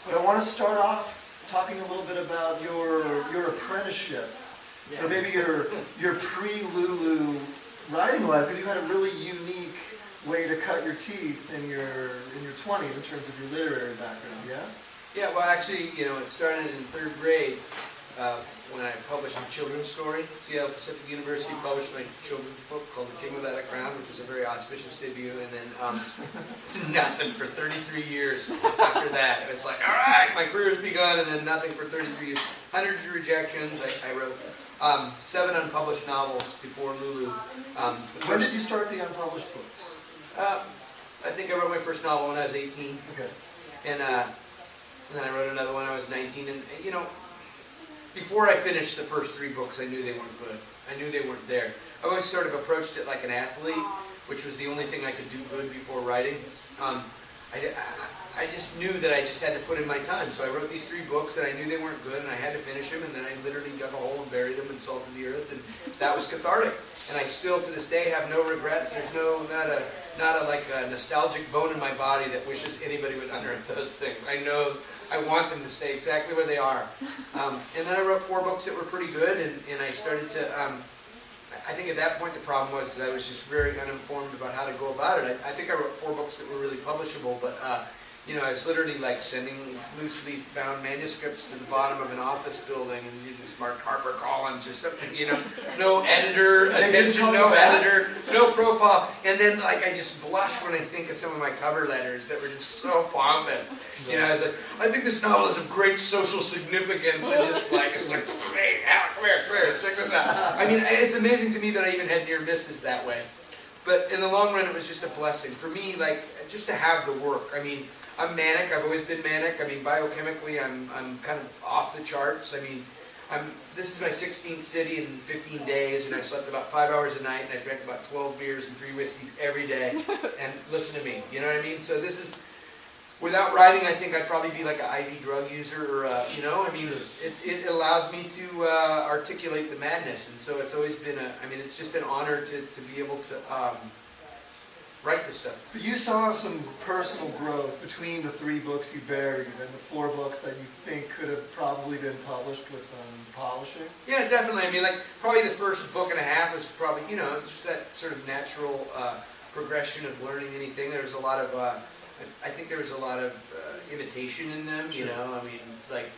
But I want to start off talking a little bit about your apprenticeship, or maybe your pre-Lulu writing life, because you had a really unique way to cut your teeth in your 20s in terms of your literary background. Yeah. Yeah. Well, actually, you know, it started in 3rd grade. When I published a children's story. Seattle Pacific University published my children's book called The King Without a Crown, which was a very auspicious debut, and then nothing for 33 years after that. It was like, all right, my career's begun, and then nothing for 33 years. Hundreds of rejections. I wrote 7 unpublished novels before Lulu. When did you start the unpublished books? I think I wrote my first novel when I was 18. Okay. And then I wrote another one when I was 19, and you know, before I finished the first 3 books, I knew they weren't good. I knew they weren't there. I always sort of approached it like an athlete, which was the only thing I could do good before writing. I just knew that I just had to put in my time. So I wrote these 3 books, and I knew they weren't good, and I had to finish them, and then I literally dug a hole and buried them and salted the earth, and that was cathartic. And I still, to this day, have no regrets. There's not a nostalgic bone in my body that wishes anybody would unearth those things. I know I want them to stay exactly where they are. And then I wrote 4 books that were pretty good, and I started to, I think at that point the problem was that I was just very uninformed about how to go about it. I think I wrote 4 books that were really publishable, but you know, I was literally like sending loose leaf bound manuscripts to the bottom of an office building, and you just marked HarperCollins or something, you know, no editor, attention, no editor, no profile, and then like I just blush when I think of some of my cover letters that were just so pompous. You know, I was like, I think this novel is of great social significance, and just like, it's like, hey, come here, check this out. I mean, it's amazing to me that I even had near misses that way. But in the long run, it was just a blessing. For me, like, just to have the work. I mean, I'm manic. I've always been manic. I mean, biochemically, I'm kind of off the charts. I mean, this is my 16th city in 15 days, and I slept about 5 hours a night, and I drank about 12 beers and 3 whiskeys every day. And listen to me, you know what I mean? So this is, without writing, I think I'd probably be like an IV drug user, or you know, I mean, it allows me to articulate the madness, and so it's always been I mean, it's just an honor to be able to write this stuff. But you saw some personal growth between the 3 books you buried and the 4 books that you think could have probably been published with some polishing? Yeah, definitely. I mean, like, probably the first book and a half was probably, you know, just that sort of natural progression of learning anything. There was a lot of, I think there was a lot of imitation in them, you know. I mean, like,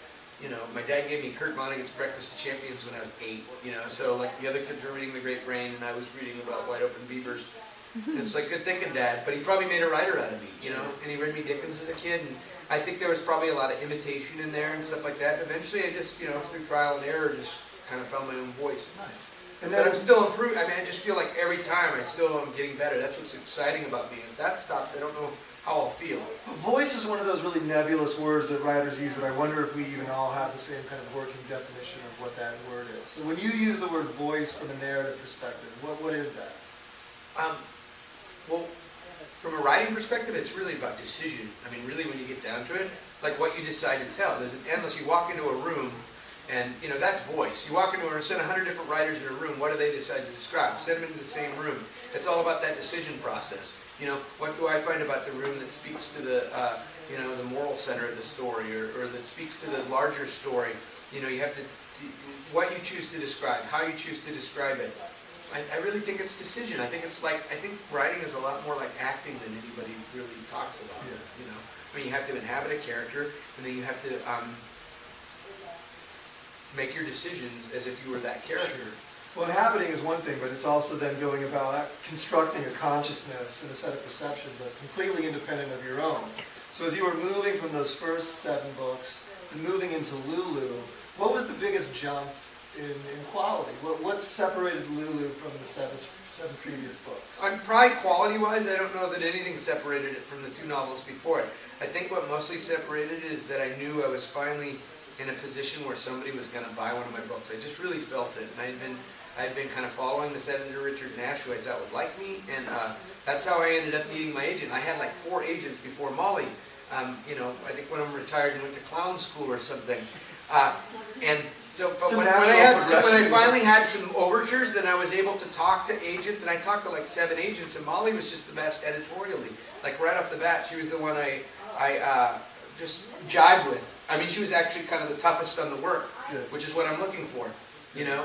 you know, my dad gave me Kurt Vonnegut's Breakfast of Champions when I was 8, you know, so like the other kids were reading The Great Brain, and I was reading about Wide Open Beavers. It's like, good thinking, Dad. But he probably made a writer out of me, you know. And he read me Dickens as a kid, and I think there was probably a lot of imitation in there and stuff like that. Eventually, I just, you know, through trial and error, just kind of found my own voice. Nice. And then but I'm still improving. I mean, I just feel like every time I still am getting better. That's what's exciting about me. If that stops, I don't know how I'll feel. Voice is one of those really nebulous words that writers use, and I wonder if we even all have the same kind of working definition of what that word is. So when you use the word voice from a narrative perspective, what is that? Well, from a writing perspective, it's really about decision. I mean, really, when you get down to it, like what you decide to tell. There's an endless, you walk into a room, and, you know, that's voice. You walk into a room, send 100 different writers in a room, what do they decide to describe? Send them into the same room. It's all about that decision process. You know, what do I find about the room that speaks to the, you know, the moral center of the story, or that speaks to the larger story? You know, you have to, what you choose to describe, how you choose to describe it. I really think it's decision. I think it's like, I think writing is a lot more like acting than anybody really talks about. Yeah. You know, I mean, you have to inhabit a character, and then you have to make your decisions as if you were that character. Sure. Well, inhabiting is one thing, but it's also then going about constructing a consciousness and a set of perceptions that's completely independent of your own. So as you were moving from those first 7 books and moving into Lulu, what was the biggest jump in quality? What separated Lulu from the 7 previous books? Probably quality-wise, I don't know that anything separated it from the 2 novels before it. I think what mostly separated it is that I knew I was finally in a position where somebody was going to buy one of my books. I just really felt it, and I had been kind of following this editor, Richard Nash, who I thought would like me, and that's how I ended up meeting my agent. I had like 4 agents before Molly. You know, I think one of them retired and went to clown school or something. And so, but when I finally had some overtures, then I was able to talk to agents, and I talked to like 7 agents, and Molly was just the best editorially. Like right off the bat, she was the one I just jibe with. I mean, she was actually kind of the toughest on the work, Good. which is what I'm looking for, you know.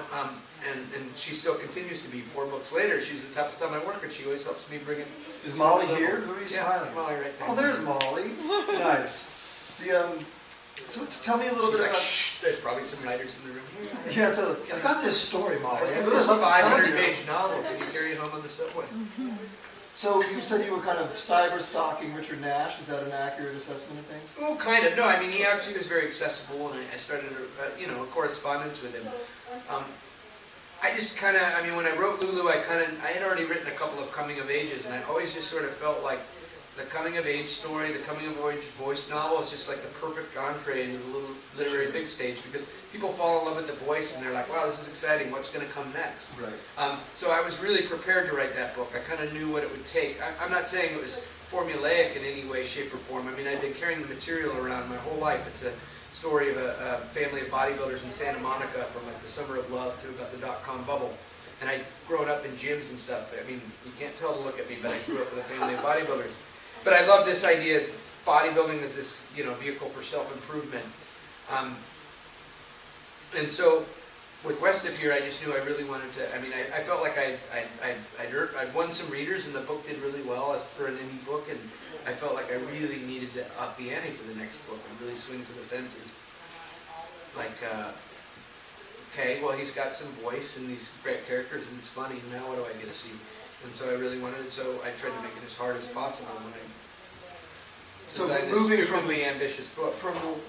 And she still continues to be. 4 books later, she's the toughest on my work, and she always helps me bring it. Is Molly here? Who are you smiling? Molly right there. Oh, there's Molly. Nice. So tell me a little She's bit like, about... shh, there's probably some writers in the room. Yeah, I got this story, Molly. I I'd have really this love to tell you. 500-page novel. Can you carry it home on the subway? So you said you were kind of cyber stalking Richard Nash. Is that an accurate assessment of things? Oh, kind of. No, I mean, he actually was very accessible, and I started a correspondence with him. I just kind of, I mean, when I wrote Lulu, I had already written a couple of coming of ages, and I always just sort of felt like the coming of age story, the coming of age voice novel is just like the perfect entree into the little literary big stage, because people fall in love with the voice and they're like, wow, this is exciting, what's going to come next? Right. So I was really prepared to write that book. I kind of knew what it would take. I'm not saying it was formulaic in any way, shape, or form. I mean, I've been carrying the material around my whole life. It's a story of a family of bodybuilders in Santa Monica from like the summer of love to about the dot-com bubble. And I'd grown up in gyms and stuff. I mean, you can't tell to look at me, but I grew up with a family of bodybuilders. But I love this idea of bodybuilding as this, vehicle for self-improvement. And so with West of Here, I just knew I really wanted to, I mean, I felt like I'd won some readers and the book did really well as per an indie book, and I felt like I really needed to up the ante for the next book and really swing for the fences. Like, okay, well, he's got some voice and these great characters and it's funny, now what do I get to see? And so I really wanted it, so I tried to make it as hard as possible when I designed this stupidly ambitious book.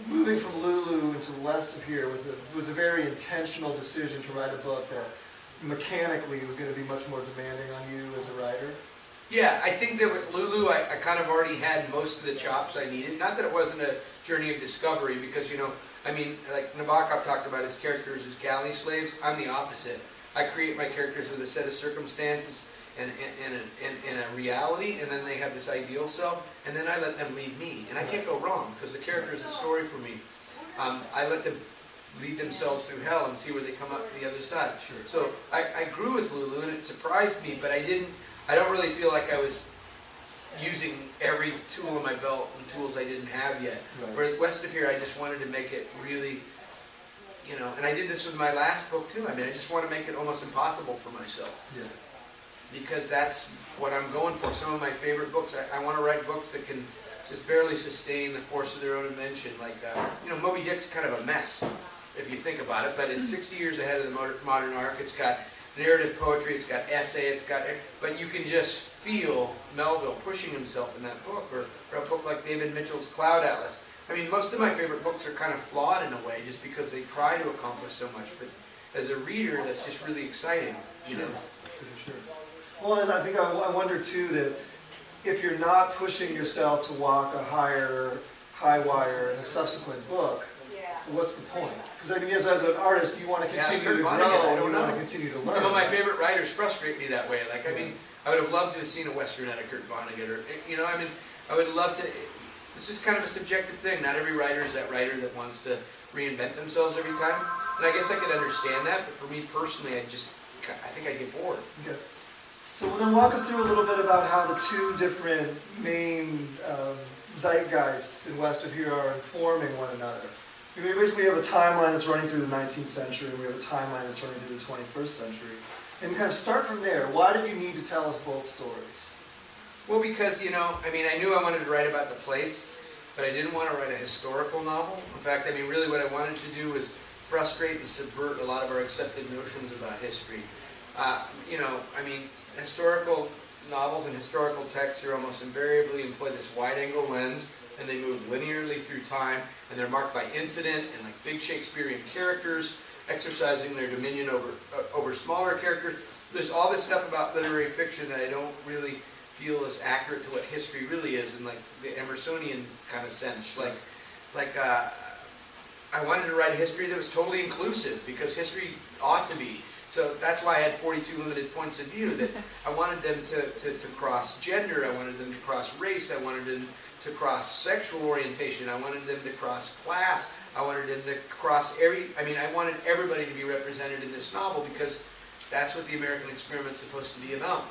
Moving from Lulu into West of Here was a very intentional decision to write a book that mechanically was going to be much more demanding on you as a writer. Yeah, I think that with Lulu, I kind of already had most of the chops I needed. Not that it wasn't a journey of discovery, because, I mean, like Nabokov talked about his characters as galley slaves. I'm the opposite. I create my characters with a set of circumstances and a reality, and then they have this ideal self, and then I let them lead me. And I can't go wrong, because the character is a story for me. I let them lead themselves through hell and see where they come up the other side. Sure. So I grew with Lulu, and it surprised me, but I don't really feel like I was using every tool in my belt and tools I didn't have yet. Right. Whereas West of Here, I just wanted to make it really, and I did this with my last book too. I mean, I just want to make it almost impossible for myself. Yeah. Because that's what I'm going for. Some of my favorite books, I want to write books that can just barely sustain the force of their own invention. Like, Moby Dick's kind of a mess, if you think about it, but it's 60 years ahead of the modern arc. It's got narrative poetry, it's got essay, but you can just feel Melville pushing himself in that book, or a book like David Mitchell's Cloud Atlas. I mean, most of my favorite books are kind of flawed in a way, just because they try to accomplish so much, but as a reader, that's just really exciting, Sure. Well, and I think I wonder too that if you're not pushing yourself to walk a high wire in a subsequent book, so what's the point? Because I mean, as an artist, you want to continue to grow, you want to continue to learn. Some of my favorite writers frustrate me that way. Like, I mean, I would have loved to have seen a Western out of Kurt Vonnegut, or, I mean, I would love to, it's just kind of a subjective thing. Not every writer is that writer that wants to reinvent themselves every time. And I guess I could understand that, but for me personally, I think I'd get bored. Okay. So then walk us through a little bit about how the two different main zeitgeists in West of Here are informing one another. I mean, basically we have a timeline that's running through the 19th century, and we have a timeline that's running through the 21st century. And kind of start from there. Why did you need to tell us both stories? Well, because, I mean, I knew I wanted to write about the place, but I didn't want to write a historical novel. In fact, I mean, really what I wanted to do was frustrate and subvert a lot of our accepted notions about history. I mean, historical novels and historical texts are almost invariably employ this wide-angle lens, and they move linearly through time, and they're marked by incident and like big Shakespearean characters exercising their dominion over smaller characters. There's all this stuff about literary fiction that I don't really feel is accurate to what history really is in like the Emersonian kind of sense. I wanted to write a history that was totally inclusive, because history ought to be. So that's why I had 42 limited points of view, that I wanted them to cross gender, I wanted them to cross race, I wanted them to cross sexual orientation, I wanted them to cross class, I wanted them to cross I wanted everybody to be represented in this novel, because that's what the American experiment's supposed to be about.